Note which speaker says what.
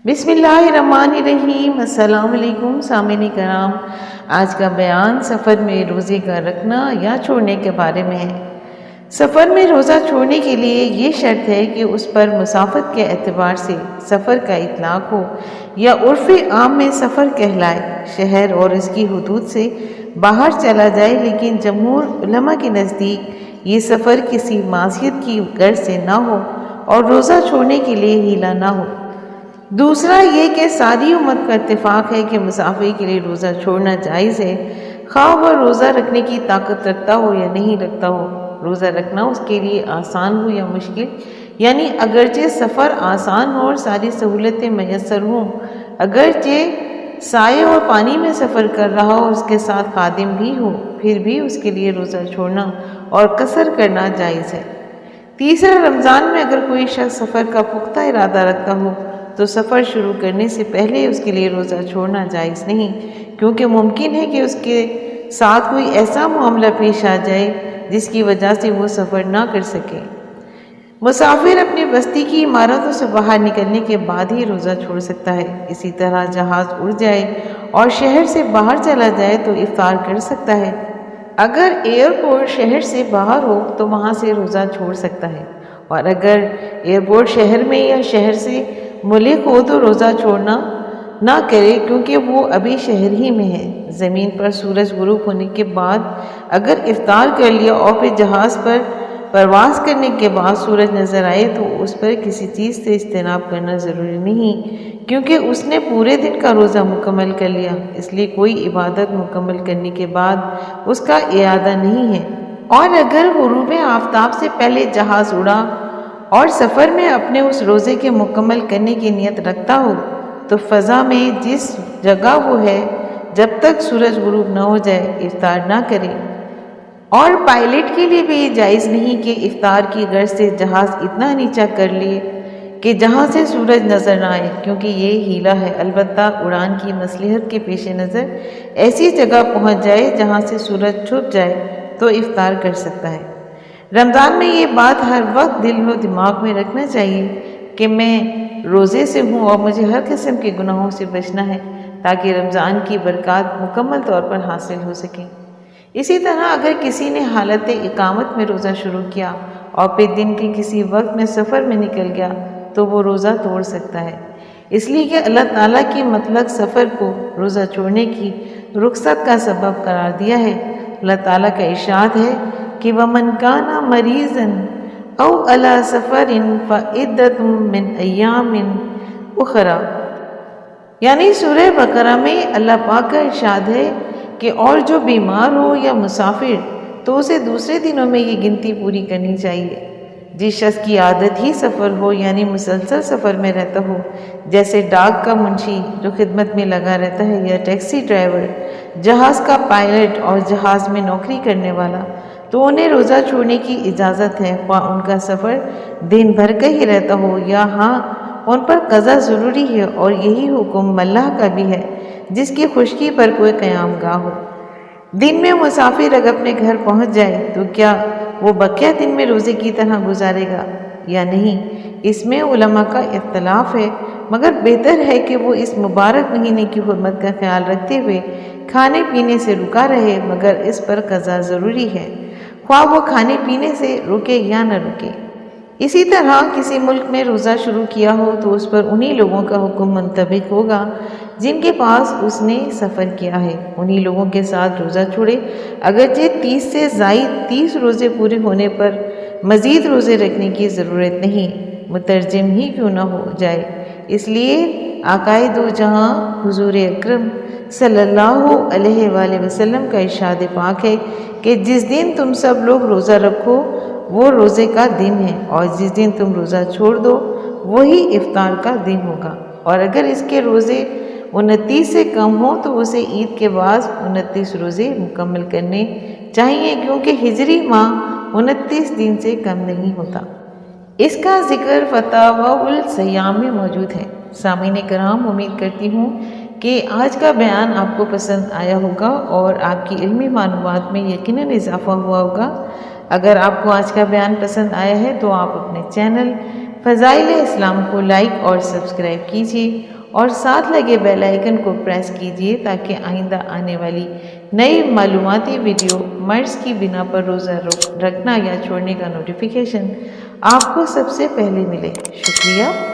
Speaker 1: بسم اللہ الرحمن الرحیم۔ السلام علیکم سامعین کرام، آج کا بیان سفر میں روزے کا رکھنا یا چھوڑنے کے بارے میں ہے۔ سفر میں روزہ چھوڑنے کے لیے یہ شرط ہے کہ اس پر مسافت کے اعتبار سے سفر کا اطلاق ہو یا عرف عام میں سفر کہلائے، شہر اور اس کی حدود سے باہر چلا جائے، لیکن جمہور علماء کے نزدیک یہ سفر کسی معصیت کی غرض سے نہ ہو اور روزہ چھوڑنے کے لیے ہیلا نہ ہو۔ دوسرا یہ کہ ساری امت کا اتفاق ہے کہ مسافر کے لیے روزہ چھوڑنا جائز ہے، خواہ وہ روزہ رکھنے کی طاقت رکھتا ہو یا نہیں رکھتا ہو۔ روزہ رکھنا اس کے لیے آسان ہو یا مشکل، یعنی اگرچہ سفر آسان ہو اور ساری سہولتیں میسر ہوں، اگرچہ سائے اور پانی میں سفر کر رہا ہو، اس کے ساتھ خادم بھی ہو، پھر بھی اس کے لیے روزہ چھوڑنا اور قصر کرنا جائز ہے۔ تیسرا، رمضان میں اگر کوئی شخص سفر کا پختہ ارادہ رکھتا ہو تو سفر شروع کرنے سے پہلے اس کے لیے روزہ چھوڑنا جائز نہیں، کیونکہ ممکن ہے کہ اس کے ساتھ کوئی ایسا معاملہ پیش آ جائے جس کی وجہ سے وہ سفر نہ کر سکے۔ مسافر اپنی بستی کی عمارتوں سے باہر نکلنے کے بعد ہی روزہ چھوڑ سکتا ہے۔ اسی طرح جہاز اڑ جائے اور شہر سے باہر چلا جائے تو افطار کر سکتا ہے۔ اگر ایئرپورٹ شہر سے باہر ہو تو وہاں سے روزہ چھوڑ سکتا ہے، اور اگر ایئرپورٹ شہر میں یا شہر سے ملک ہو تو روزہ چھوڑنا نہ کرے، کیونکہ وہ ابھی شہر ہی میں ہے۔ زمین پر سورج غروب ہونے کے بعد اگر افطار کر لیا اور پھر جہاز پر پرواز کرنے کے بعد سورج نظر آئے تو اس پر کسی چیز سے اجتناب کرنا ضروری نہیں، کیونکہ اس نے پورے دن کا روزہ مکمل کر لیا، اس لیے کوئی عبادت مکمل کرنے کے بعد اس کا اعادہ نہیں ہے۔ اور اگر غروب آفتاب سے پہلے جہاز اڑا اور سفر میں اپنے اس روزے کے مکمل کرنے کی نیت رکھتا ہو تو فضا میں جس جگہ وہ ہے جب تک سورج غروب نہ ہو جائے افطار نہ کرے۔ اور پائلٹ کے لیے بھی یہ جائز نہیں کہ افطار کی غرض سے جہاز اتنا نیچا کر لیے کہ جہاں سے سورج نظر نہ آئے، کیونکہ یہ ہیلا ہے۔ البتہ اڑان کی مصلحت کے پیش نظر ایسی جگہ پہنچ جائے جہاں سے سورج چھپ جائے تو افطار کر سکتا ہے۔ رمضان میں یہ بات ہر وقت دل و دماغ میں رکھنا چاہیے کہ میں روزے سے ہوں اور مجھے ہر قسم کے گناہوں سے بچنا ہے، تاکہ رمضان کی برکات مکمل طور پر حاصل ہو سکیں۔ اسی طرح اگر کسی نے حالت اقامت میں روزہ شروع کیا اور پھر دن کے کسی وقت میں سفر میں نکل گیا تو وہ روزہ توڑ سکتا ہے، اس لیے کہ اللہ تعالیٰ کی مطلق سفر کو روزہ چھوڑنے کی رخصت کا سبب قرار دیا ہے۔ اللہ تعالیٰ کا ارشاد ہے کہ وَمَنْ كَانَ مَرِيضًا أَوْ عَلَى سَفَرٍ فَعِدَّةٌ مِّنْ أَيَّامٍ أُخَرَ، یعنی سورہ بقرہ میں اللہ پاک کا ارشاد ہے کہ اور جو بیمار ہو یا مسافر تو اسے دوسرے دنوں میں یہ گنتی پوری کرنی چاہیے۔ جس شخص کی عادت ہی سفر ہو، یعنی مسلسل سفر میں رہتا ہو، جیسے ڈاک کا منشی جو خدمت میں لگا رہتا ہے، یا ٹیکسی ڈرائیور، جہاز کا پائلٹ اور جہاز میں نوکری کرنے والا، تو انہیں روزہ چھوڑنے کی اجازت ہے، خواہ ان کا سفر دن بھر کا ہی رہتا ہو یا ہاں ان پر قضا ضروری ہے، اور یہی حکم اللہ کا بھی ہے جس کی خشکی پر کوئی قیام گاہ ہو۔ دن میں مسافر اگر اپنے گھر پہنچ جائے تو کیا وہ بقیہ دن میں روزے کی طرح گزارے گا یا نہیں، اس میں علماء کا اختلاف ہے، مگر بہتر ہے کہ وہ اس مبارک مہینے کی حرمت کا خیال رکھتے ہوئے کھانے پینے سے رکا رہے، مگر اس پر قضا ضروری ہے، خواہ وہ کھانے پینے سے رکے یا نہ رکے۔ اسی طرح کسی ملک میں روزہ شروع کیا ہو تو اس پر انہی لوگوں کا حکم منطبق ہوگا جن کے پاس اس نے سفر کیا ہے، انہی لوگوں کے ساتھ روزہ چھوڑے، اگرچہ 30 سے زائد 30 روزے پورے ہونے پر مزید روزے رکھنے کی ضرورت نہیں، مترجم ہی کیوں نہ ہو جائے۔ اس لیے آقائے دو جہاں حضور اکرم صلی اللہ علیہ وآلہ وسلم کا ارشاد پاک ہے کہ جس دن تم سب لوگ روزہ رکھو وہ روزے کا دن ہے، اور جس دن تم روزہ چھوڑ دو وہی افطار کا دن ہوگا، اور اگر اس کے روزے 29 سے کم ہوں تو اسے عید کے بعد 29 روزے مکمل کرنے چاہیے، کیونکہ ہجری ماہ 29 دن سے کم نہیں ہوتا۔ اس کا ذکر فتاوی الصیام میں موجود ہے۔ سامعین کرام، امید کرتی ہوں کہ آج کا بیان آپ کو پسند آیا ہوگا اور آپ کی علمی معلومات میں یقیناً اضافہ ہوا ہوگا۔ اگر آپ کو آج کا بیان پسند آیا ہے تو آپ اپنے چینل فضائل اسلام کو لائک اور سبسکرائب کیجیے اور ساتھ لگے بیل آئیکن کو پریس کیجیے تاکہ آئندہ آنے والی نئی معلوماتی ویڈیو مرض کی بنا پر روزہ رکھنا یا چھوڑنے کا نوٹیفیکیشن آپ کو سب سے پہلے ملے۔ شکریہ۔